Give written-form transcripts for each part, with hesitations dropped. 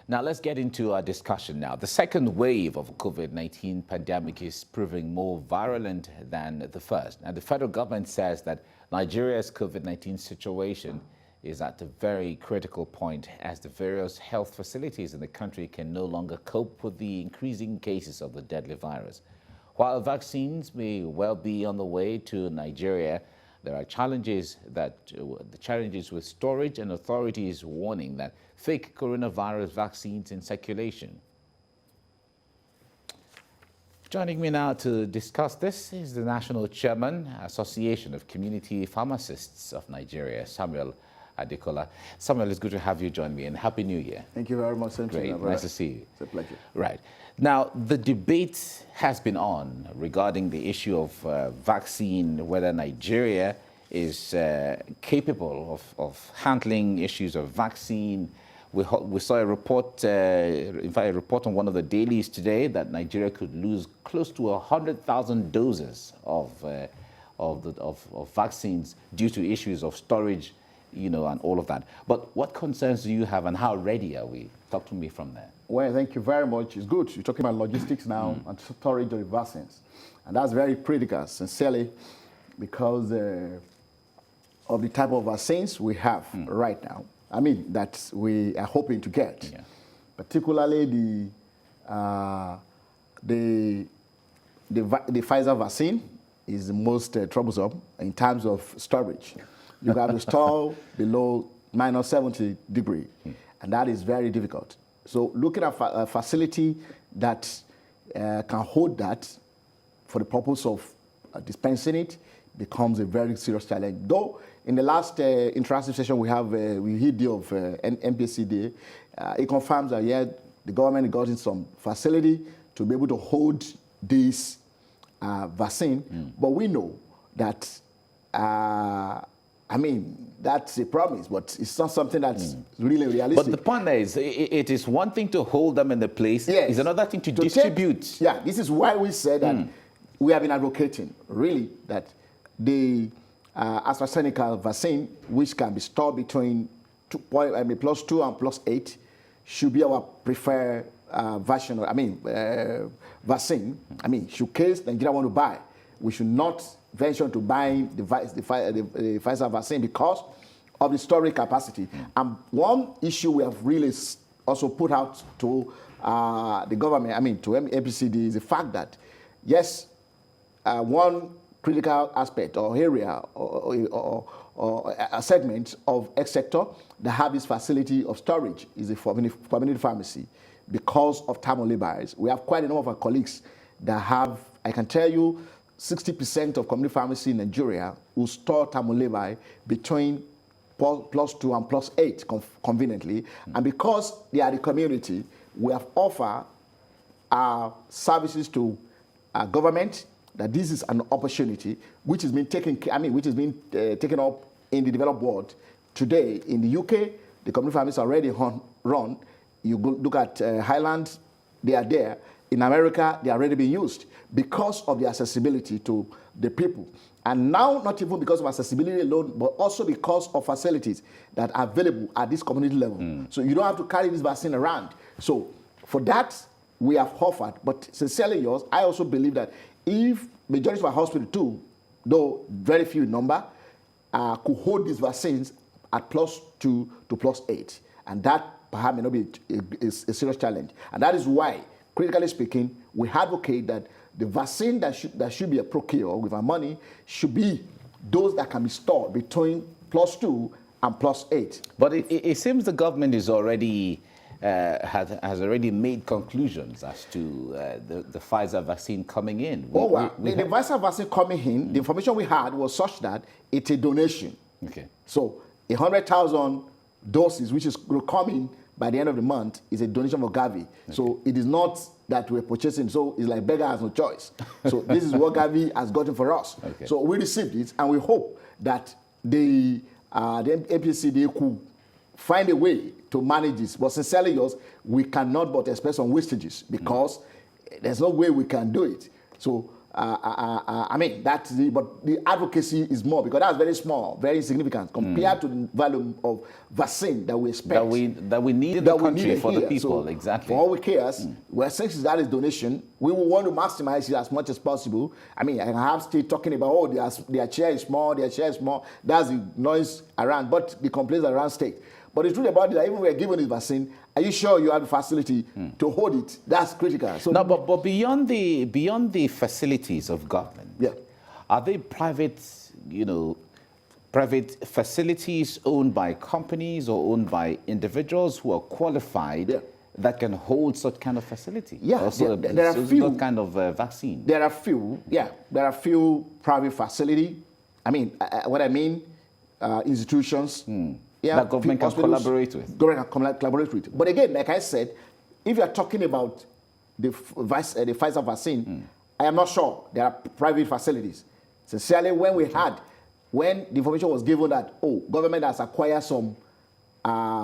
Now let's get into our discussion now. The second wave of COVID-19 pandemic is proving more virulent than the first. And the federal government says that Nigeria's COVID-19 situation is at a very critical point as the various health facilities in the country can no longer cope with the increasing cases of the deadly virus. While vaccines may well be on the way to Nigeria, there are challenges with storage, and authorities warning that fake coronavirus vaccines in circulation. Joining me now to discuss this is the National Chairman, Association of Community Pharmacists of Nigeria, Samuel Adekola. Samuel, it's good to have you join me, and Happy New Year. Thank you very much. Great, nice to see you. It's a pleasure. Right. Now, the debate has been on regarding the issue of vaccine, whether Nigeria is capable of handling issues of vaccine. We saw a report, in fact, a report on one of the dailies today that Nigeria could lose close to 100,000 doses of vaccines due to issues of storage, you know, and all of that. But what concerns do you have, and how ready are we? Talk to me from there. Well, thank you very much. It's good. You're talking about logistics now and storage of the vaccines. And that's very critical, sincerely, because of the type of vaccines we have right now. I mean, that we are hoping to get. Yeah. Particularly the Pfizer vaccine is the most troublesome in terms of storage. You have to store below -70 degrees, and that is very difficult. So looking at a facility that can hold that for the purpose of dispensing it becomes a very serious challenge. Though in the last interactive session we have, we heard of NPCD, it confirms that the government got in some facility to be able to hold this vaccine, but we know that I mean, that's a promise, but it's not something that's really realistic. But the point is, it is one thing to hold them in the place. Yes. It's another thing to distribute. This is why we said that we have been advocating, really, that the AstraZeneca vaccine, which can be stored between +2 and +8, should be our preferred version, vaccine. Should case Nigeria want to buy, we should not venture to buying the Pfizer vaccine because of the storage capacity. And one issue we have really also put out to the government, to MPCD, is the fact that, yes, one critical aspect or area or a segment of X sector that have this facility of storage is the community pharmacy. Because of time on labours, we have quite a number of our colleagues that have, I can tell you, 60% of community pharmacy in Nigeria will store Tamoleba between +2 and +8 conveniently. And because they are the community, we have offered our services to our government that this is an opportunity which has been taken up in the developed world. Today in the UK, the community pharmacies are already run. You go look at Highland, they are there. In America, they are already being used because of the accessibility to the people. And now, not even because of accessibility alone, but also because of facilities that are available at this community level. So you don't have to carry this vaccine around. So for that, we have offered. But sincerely yours, I also believe that if majority of our hospitals too, though very few in number, could hold these vaccines at +2 to +8. And that perhaps may not be a serious challenge. And that is why, critically speaking, we advocate that the vaccine that should be a procure with our money should be those that can be stored between +2 and +8. But it seems the government is already has already made conclusions as to the Pfizer vaccine coming in. The Pfizer vaccine coming in, the information we had was such that it's a donation. Okay. So 100,000 doses, which is coming by the end of the month, is a donation for Gavi. Okay. So it is not that we're purchasing. So it's like beggar has no choice. So this is what Gavi has gotten for us. Okay. So we received it, and we hope that the APCD could find a way to manage this. But sincerely yours, we cannot but expect some wastages because there's no way we can do it. So I mean, but the advocacy is more because that's very small, very insignificant compared to the value of vaccine that we expect. That we need in the country for the people, so exactly. For all we cares, well, since that is donation, we will want to maximize it as much as possible. I mean, I have state talking about, oh, their chair is small, their chair is small. That's the noise around, but the complaints around state. But the truth about it, that even when we're given this vaccine, are you sure you have the facility to hold it? That's critical. So, no, but beyond the facilities of government, are they private, private facilities owned by companies or owned by individuals who are qualified that can hold such kind of facility? There are few that kind of vaccine. There are few, there are few private facility. I mean, what I mean, institutions. That government can collaborate with. Government can collaborate with. But again, like I said, if you are talking about the Pfizer vaccine, I am not sure there are private facilities. Sincerely, when the information was given that, oh, government has acquired some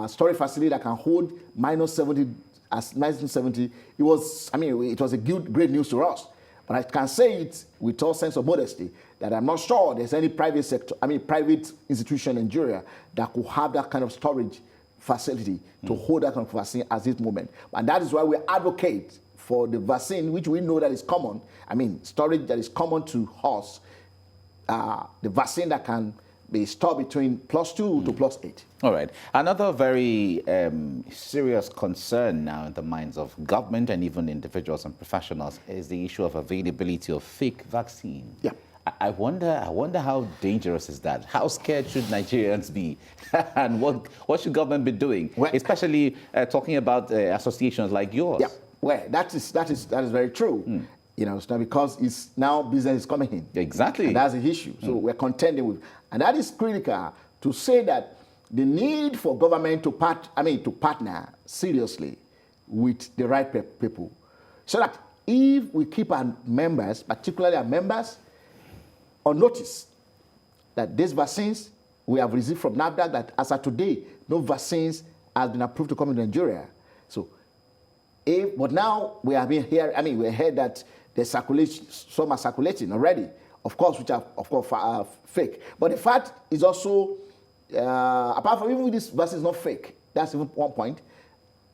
storage facility that can hold -70 as 1970, it was a great news to us. But I can say it with all sense of modesty that I'm not sure there's any private institution in Nigeria that could have that kind of storage facility to hold that kind of vaccine at this moment. And that is why we advocate for the vaccine, which we know that is common. I mean, storage that is common to us, the vaccine that can be stored between +2 to +8. All right. Another very serious concern now in the minds of government and even individuals and professionals is the issue of availability of fake vaccine. Yeah. I wonder how dangerous is that? How scared should Nigerians be? And what should government be doing? Well, especially talking about associations like yours. Yeah. Well, that is very true. It's not because it's now business is coming in. Exactly. And that's the issue. So we're contending with. And that is critical to say that the need for government to partner seriously with the right people. So that if we keep our members, particularly our members, on notice that these vaccines we have received from NAFDAC, that as of today, no vaccines has been approved to come into Nigeria. So, but now we have been here, we heard that some are circulating already, of course, which are fake. But the fact is also, apart from even this vaccine is not fake, that's even one point,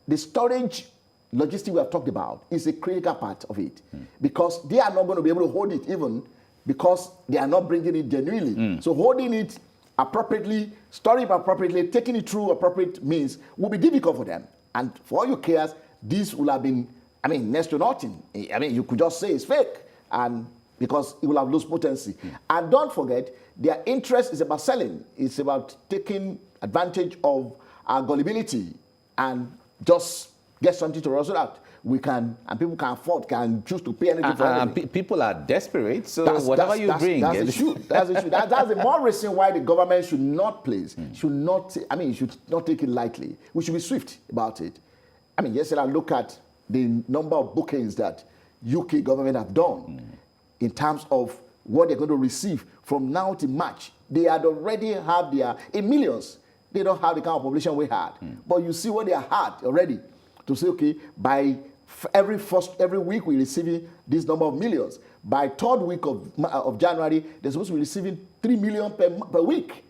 the storage logistics we have talked about is a critical part of it. Because they are not going to be able to hold it even because they are not bringing it genuinely. So holding it appropriately, storing it appropriately, taking it through appropriate means will be difficult for them. And for all you cares, this will have been, next to nothing. You could just say it's fake, and because it will have lost potency. And don't forget, their interest is about selling. It's about taking advantage of our gullibility and just get something to us so that we can, and people can afford, can choose to pay anything for anything. People are desperate, so whatever you bring. That's the issue. That's the issue. That's the more reason why the government should not should not take it lightly. We should be swift about it. Yesterday I look at the number of bookings that UK government have done in terms of what they're going to receive from now to March. They had already have in millions. They don't have the kind of population we had. But you see what they had already to say, okay, by every week we're receiving this number of millions. By third week of January, they're supposed to be receiving 3 million per week.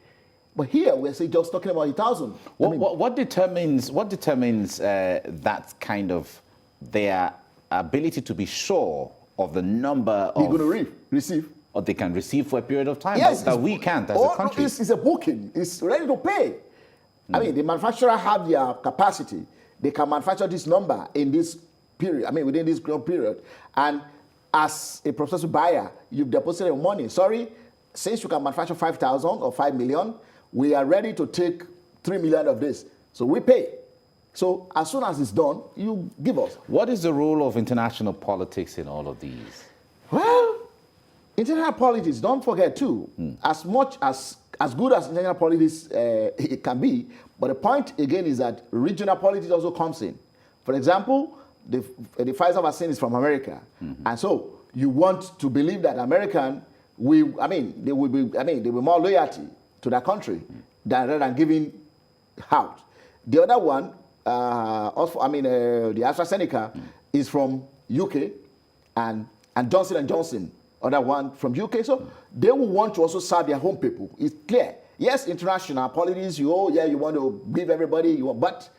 But here we're just talking about 1,000. What determines that kind of their ability to be sure of the number they're going to receive? Or they can receive for a period of time that we can't as a country. It's a booking. It's ready to pay. The manufacturer have their capacity. They can manufacture this number in this period, within this period. And as a processor buyer, you've deposited your money. Sorry, since you can manufacture 5,000 or 5 million, we are ready to take 3 million of this. So we pay. So as soon as it's done, you give us. What is the role of international politics in all of these? Well, international politics, don't forget too, as good as international politics it can be, but the point again is that regional politics also comes in. For example, the Pfizer vaccine is from America, and so you want to believe that American they will be more loyalty to their country rather than giving out. The other one, the AstraZeneca is from UK, and Johnson & Johnson other one from UK. So they will want to also serve their home people. It's clear. Yes, international policies, you want to give everybody, but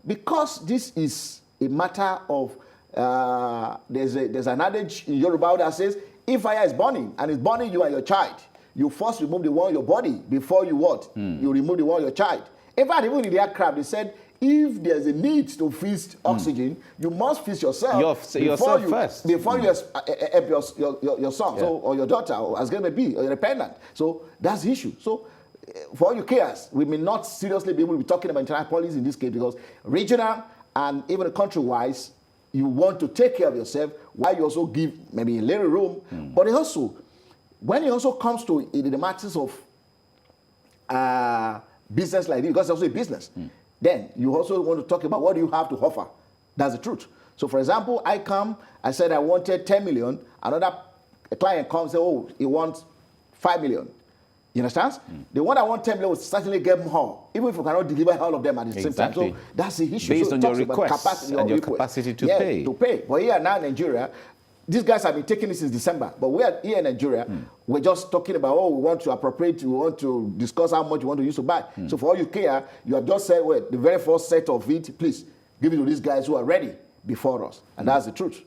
because this is a matter of, there's an adage in Yoruba that says, if fire is burning and it's burning you and your child, you first remove the one in your body before you what? You remove the one in your child. In fact, even in the aircraft, they said, if there's a need to fix oxygen, you must fix yourself first. Before you help your son or your daughter, or as it may be, or your dependent. So that's the issue. So for all you cares, we may not seriously be able to be talking about international policy in this case because regional and even country-wise, you want to take care of yourself while you also give maybe a little room. But also, when it also comes to the matters of business like this, because it's also a business, then you also want to talk about what do you have to offer. That's the truth. So for example, I said I wanted 10 million, another client comes and says, oh, he wants 5 million. You understand? The one that wants 10 million will certainly get more, even if you cannot deliver all of them at the same time. So that's the issue. Based so on your request and your capacity to pay. To pay. But here now in Nigeria, these guys have been taking it since December. But we are here in Nigeria, we're just talking about, we want to appropriate, we want to discuss how much you want to use to buy. So for all you care, you have just said, well, the very first set of it, please give it to these guys who are ready before us. And that's the truth.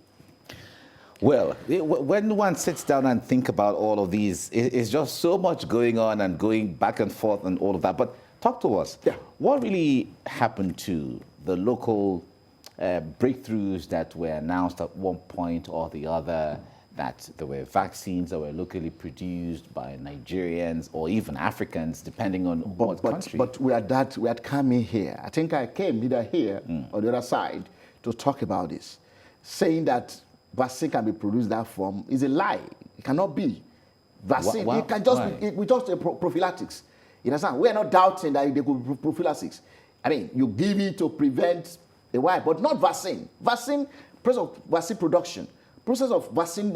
Well, when one sits down and think about all of these, it's just so much going on and going back and forth and all of that. But talk to us. Yeah. What really happened to the local breakthroughs that were announced at one point or the other, that there were vaccines that were locally produced by Nigerians or even Africans, depending on what country? But we had come in here. I think I came either here or the other side to talk about this, saying that vaccine can be produced that form is a lie. It cannot be. Vaccine, it can just be, we just prophylactics. You understand? We are not doubting that they could be prophylactics. I mean, you give it to prevent a while, but not vaccine. Vaccine, process of vaccine production, process of vaccine,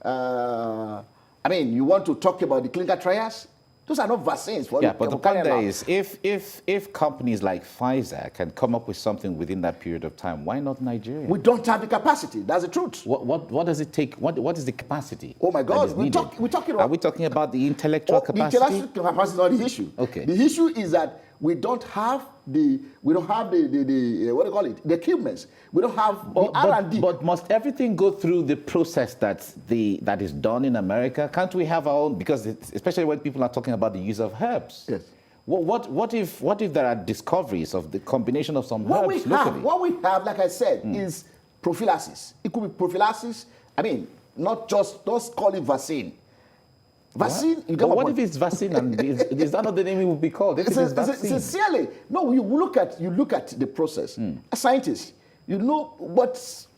I mean, you want to talk about the clinical trials? Those are not vaccines. Yeah, but the point there is, if companies like Pfizer can come up with something within that period of time, why not Nigeria? We don't have the capacity. That's the truth. What does it take? What is the capacity? Oh my God, we're talking about. Are we talking about the intellectual capacity? The intellectual capacity is not the issue. Okay. The issue is that we don't have the what do you call it? The equipments. We don't have the R&D. But must everything go through the process that is done in America? Can't we have our own? Because especially when people are talking about the use of herbs. Yes. What if there are discoveries of the combination of some herbs locally? What we have, like I said, is prophylaxis. It could be prophylaxis. I mean, not just call it vaccine. Vaccine. But what if it's vaccine and is that not the name it would be called? If it is vaccine. Sincerely, no. You look at the process. A scientist, you know what's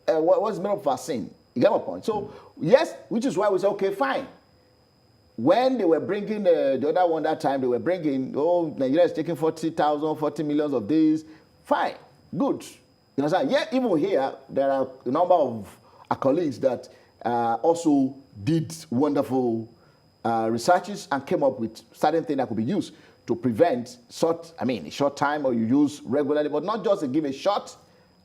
made of vaccine. You get my point. So yes, which is why we say okay, fine. When they were bringing the other one that time, they were bringing, Nigeria is taking 40 million of these. Fine, good. You understand? Yeah, even here, there are a number of our colleagues that also did wonderful researches and came up with certain things that could be used to prevent short time, or you use regularly, but not just to give a shot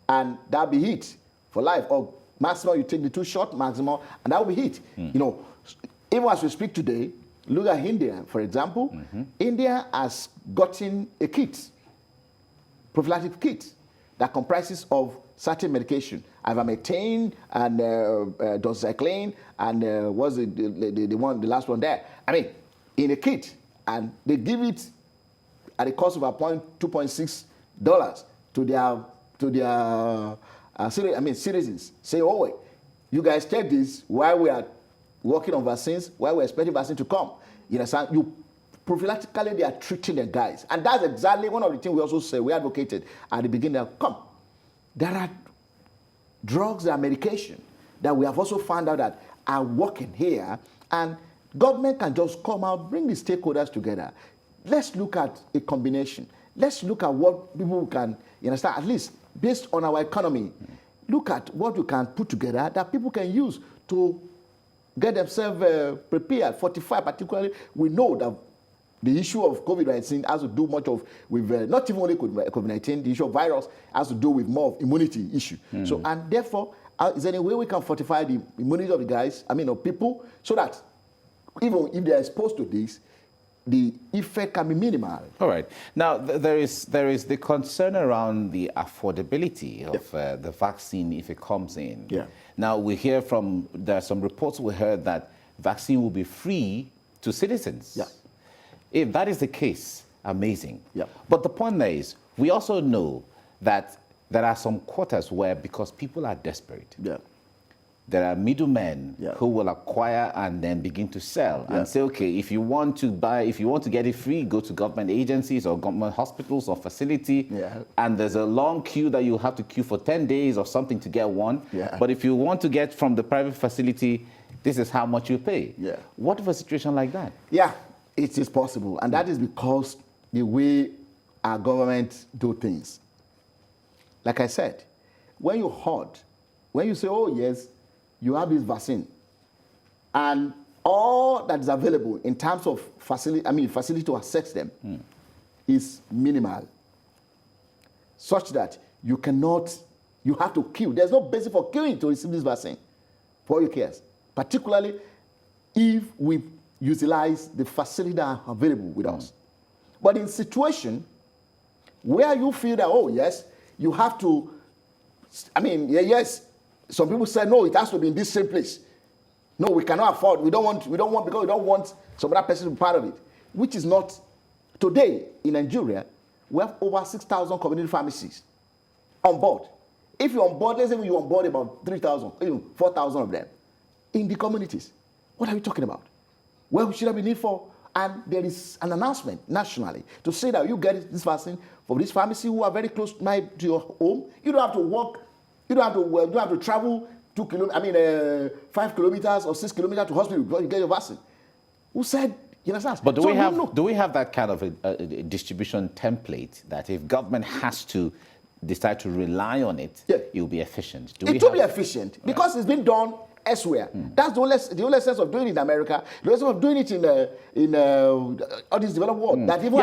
and that be it for life, or maximum you take the 2 shot maximum and that will be it. You know, even as we speak today, look at India, for example. India has gotten a kit, prophylactic kit, that comprises of certain medication, ivermectin and doxycycline and what's the last one there? I mean, in a kit, and they give it at the cost of $2.6 to their citizens. Say, oh wait, you guys take this while we are working on vaccines, while we're expecting vaccine to come. You understand? You prophylactically they are treating the guys, and that's exactly one of the things we also say we advocated at the beginning. Come, there are drugs and medication that we have also found out that are working here, and government can just come out, bring the stakeholders together. Let's look at a combination. Let's look at what people can, you understand, at least based on our economy. Look at what we can put together that people can use to get themselves prepared, fortified. Particularly, we know that the issue of COVID-19 has to do much with not even only COVID-19, the issue of virus has to do with more of immunity issue. So, and therefore, Is there any way we can fortify the immunity of the guys, of people, so that even if they're exposed to this, the effect can be minimal? All right. Now, there is the concern around the affordability of the vaccine if it comes in. Yeah. Now, there are some reports we heard that vaccine will be free to citizens. Yeah. If that is the case, amazing. Yeah. But the point there is, we also know that there are some quarters where, because people are desperate, Yeah. there are middlemen Yeah. who will acquire and then begin to sell and say, okay, if you want to get it free, go to government agencies or government hospitals or facility, and there's a long queue that you have to queue for 10 days or something to get one. Yeah. But if you want to get from the private facility, this is how much you pay. Yeah. What of a situation like that? Yeah, it is possible. And that is because the way our government do things. Like I said, when you say, oh yes, you have this vaccine, and all that is available in terms of facility to access them is minimal, such that you have to queue. There's no basis for queuing to receive this vaccine for all your cares, particularly if we utilize the facility that are available with us. But in situation where you feel that, oh yes, you have to, yes, some people say, no, it has to be in this same place. No, we cannot afford, we don't want, because we don't want some other person to be part of it, which is not. Today, in Nigeria, we have over 6,000 community pharmacies on board. If you're on board, let's say you on board about 3,000, even 4,000 of them in the communities. What are we talking about? Well, we should have been need for, and there is an announcement nationally to say that you get this vaccine from this pharmacy who are very close to your home. You don't have to walk. You don't have to travel 5 kilometers or 6 kilometers to hospital before you get your vaccine. Who said? You understand? But do we have that kind of a distribution template that if government has to decide to rely on it, it will be efficient? It will be efficient because it's been done elsewhere. That's the only sense of doing it in America. The only sense of doing it in all this developed world. That even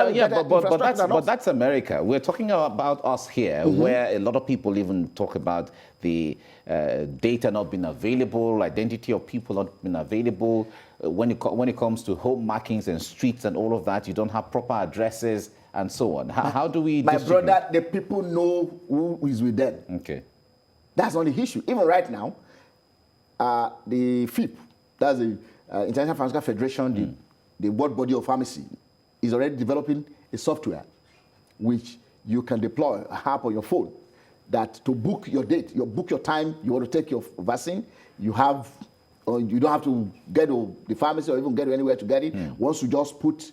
but that's America. We're talking about us here, where a lot of people even talk about the data not being available, identity of people not being available. When it comes to home markings and streets and all of that, you don't have proper addresses and so on. How do we distribute? Brother, the people know who is with them. Okay. That's not the issue. Even right now, the FIP, that's the International Pharmaceutical Federation, the world body of pharmacy, is already developing a software which you can deploy a app on your phone that to book your date, book your time, you want to take your vaccine, you don't have to get to the pharmacy or even get anywhere to get it. Once you just put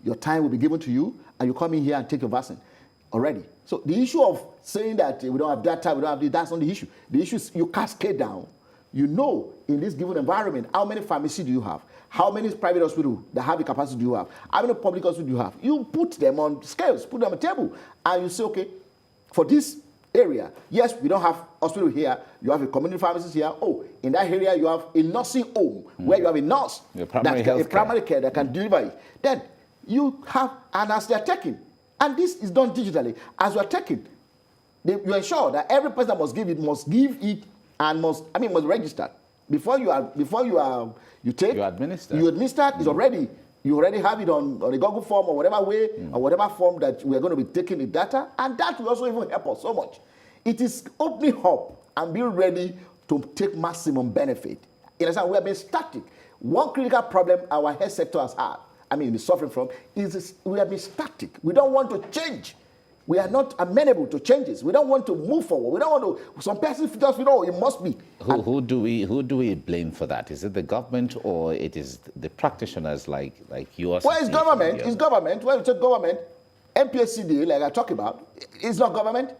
your time will be given to you and you come in here and take your vaccine already. So the issue of saying that we don't have data, we don't have this, that's not the issue. The issue is you cascade down. You know, in this given environment, how many pharmacies do you have? How many private hospitals that have the capacity do you have? How many public hospitals do you have? You put them on scales, put them on a table, and you say, okay, for this area, yes, we don't have hospital here. You have a community pharmacist here. Oh, in that area, you have a nursing home where you have a nurse, a primary care that can deliver it. Then you have, and as they're taking, and this is done digitally, as you're taking, you ensure that every person that must give it and must register before you administer. It's already, you already have it on a Google form or whatever way or whatever form that we are going to be taking the data, and that will also even help us so much. It is opening up and being ready to take maximum benefit. You understand? We have been static. One critical problem our health sector has had, been suffering from, is we have been static. We don't want to change. We are not amenable to changes. We don't want to move forward. We don't want to. Some persons just it must be. Who do we blame for that? Is it the government or it is the practitioners like yours? Well, it's government. It's government. When you take government, MPSCD, like I talk about, it's not government.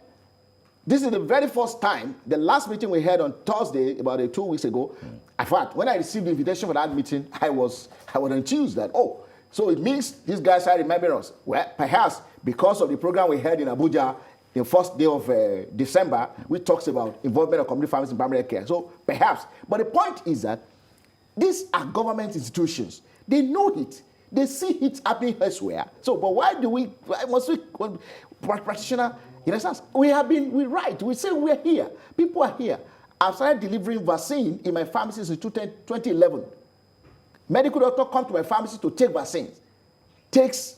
This is the very first time. The last meeting we had on Thursday, about 2 weeks ago. In fact, when I received the invitation for that meeting, I was enthused that so it means these guys are remembering us. Well, perhaps because of the program we had in Abuja, the first day of December, which talks about involvement of community pharmacy in primary care. So perhaps. But the point is that these are government institutions. They know it. They see it happening elsewhere. So, but why must we, practitioner, in a sense, we're right. We say we're here. People are here. I've started delivering vaccine in my pharmacy since 2011. Medical doctor come to my pharmacy to take vaccines. Takes,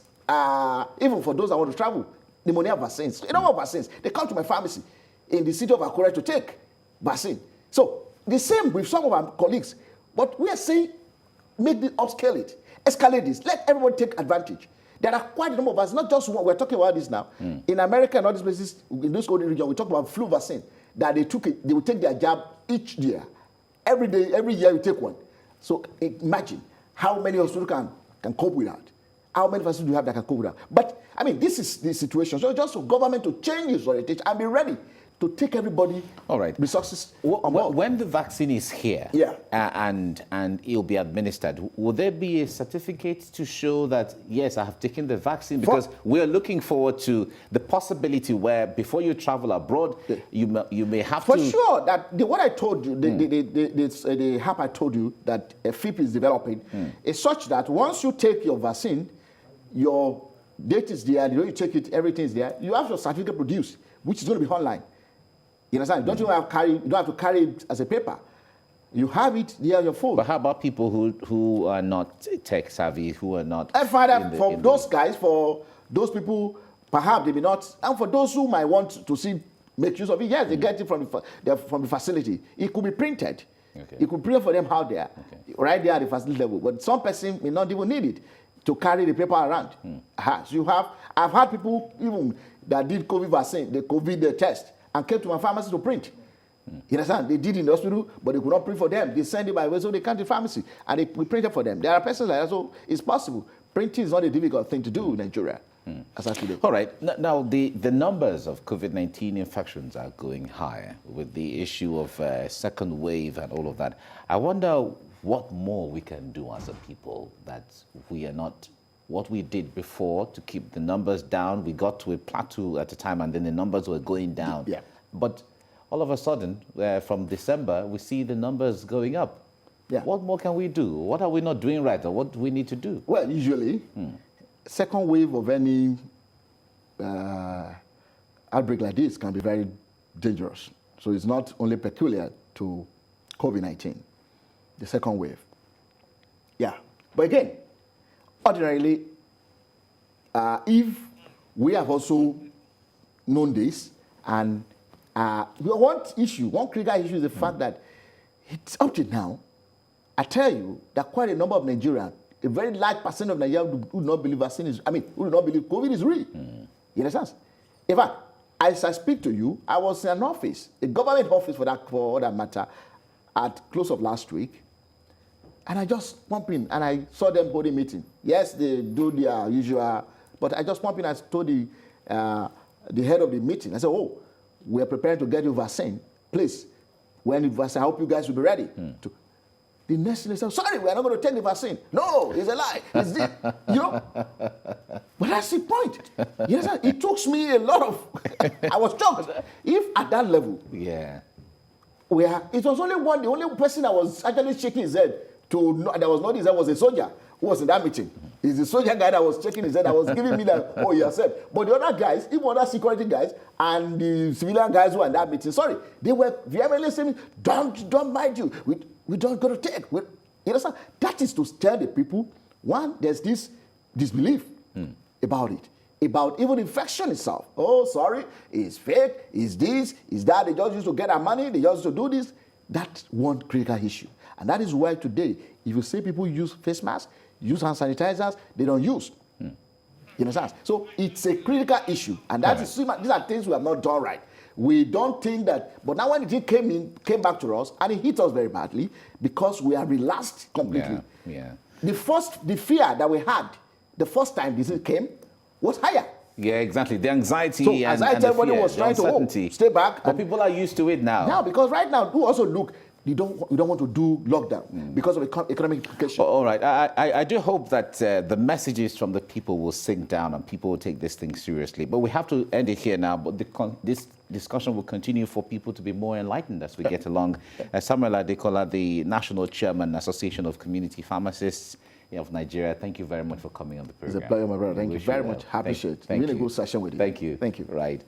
even for those that want to travel, pneumonia vaccines. You know what vaccines? They come to my pharmacy in the city of Akure to take vaccine. So the same with some of our colleagues. But we are saying, make this upscale it, escalate this, let everyone take advantage. There are quite a number of us, not just one, we're talking about this now. In America and other places, in this golden region, we talk about flu vaccine, that they will take their jab each year. Every day, every year you take one. So imagine how many hospitals can cope with that. How many vaccines do you have that can cope with that? But, I mean, this is the situation. So just for government to change its orientation and be ready to take everybody resources on board. When the vaccine is here and it'll be administered, will there be a certificate to show that, yes, I have taken the vaccine? Because we're looking forward to the possibility where before you travel abroad, you may have to... For sure, that what I told you, the app I told you that a FIP is developing is such that once you take your vaccine, your date is there, you take it, everything is there, you have your certificate produced, which is going to be online. You understand? You don't have to carry it as a paper. You have it there on your phone. But how about people who are not tech savvy, who are not... I find that for those guys, for those people, perhaps they may not, and for those who might want to make use of it, yes, they get it from the facility. It could be printed. Okay. It could print for them out there, right there at the facility level. But some person may not even need it to carry the paper around. So I've had people even that did COVID vaccine, the COVID test, and came to my pharmacy to print. You understand? They did in the hospital, but they could not print for them. They send it by way, so they come to the pharmacy, and we print it for them. There are persons like that, so it's possible. Printing is not a difficult thing to do in Nigeria. As I today. All right. Now, the numbers of COVID-19 infections are going higher with the issue of second wave and all of that. I wonder what more we can do as a people that we are not... What we did before to keep the numbers down, we got to a plateau at the time, and then the numbers were going down. Yeah. But all of a sudden, from December, we see the numbers going up. Yeah. What more can we do? What are we not doing right, or what do we need to do? Well, usually, second wave of any outbreak like this can be very dangerous. So it's not only peculiar to COVID-19, the second wave. Yeah. But again, ordinarily, if we have also known this, and one critical issue is the fact that it's up to now, I tell you that quite a number of Nigerians, a very large percent of Nigerians who do not believe vaccine is, who do not believe COVID is real. You understand? In fact, as I speak to you, I was in an office, a government office for that matter, at close of last week. And I just bumped in, and I saw them holding meeting. Yes, they do their usual, but I just bumped in and told the head of the meeting. I said, oh, we are preparing to get you vaccine. Please, when the vaccine, I hope you guys will be ready. The next thing they said, sorry, we are not going to take the vaccine. No, it's a lie. It's this. You know? But that's the point. You know, it took me a lot of, I was shocked. If at that level, it was only the only person that was actually shaking his head that was not his head was a soldier who was in that meeting. It's the soldier guy that was shaking his head, that was giving me that, oh, you accept. But the other guys, even other security guys and the civilian guys who were in that meeting, sorry, they were vehemently saying, don't mind you. We don't go to take. You understand? That is to tell the people, one, there's this disbelief about it, about even infection itself. Oh, sorry, it's fake, it's this, it's that. They just used to get our money, they just used to do this. That's one critical issue. And that is why today, if you say people use face masks, use hand sanitizers, they don't use. You understand? So it's a critical issue. And that is, these are things we have not done right. We don't think that, but now when it came back to us, and it hit us very badly because we are relaxed completely. The fear that we had the first time this came was higher. Yeah, exactly. The anxiety so and everybody was trying to stay back. But people are used to it now. Now, because right now, we also look, we don't want to do lockdown because of economic implications. All right. I do hope that the messages from the people will sink down and people will take this thing seriously. But we have to end it here now. But this discussion will continue for people to be more enlightened as we get along. Samuel Adekola, the National Chairman, Association of Community Pharmacists of Nigeria, thank you very much for coming on the program. It's a pleasure, my brother. Thank you very much. I appreciate it. It's been a good session with you. Thank you. Thank you. Right.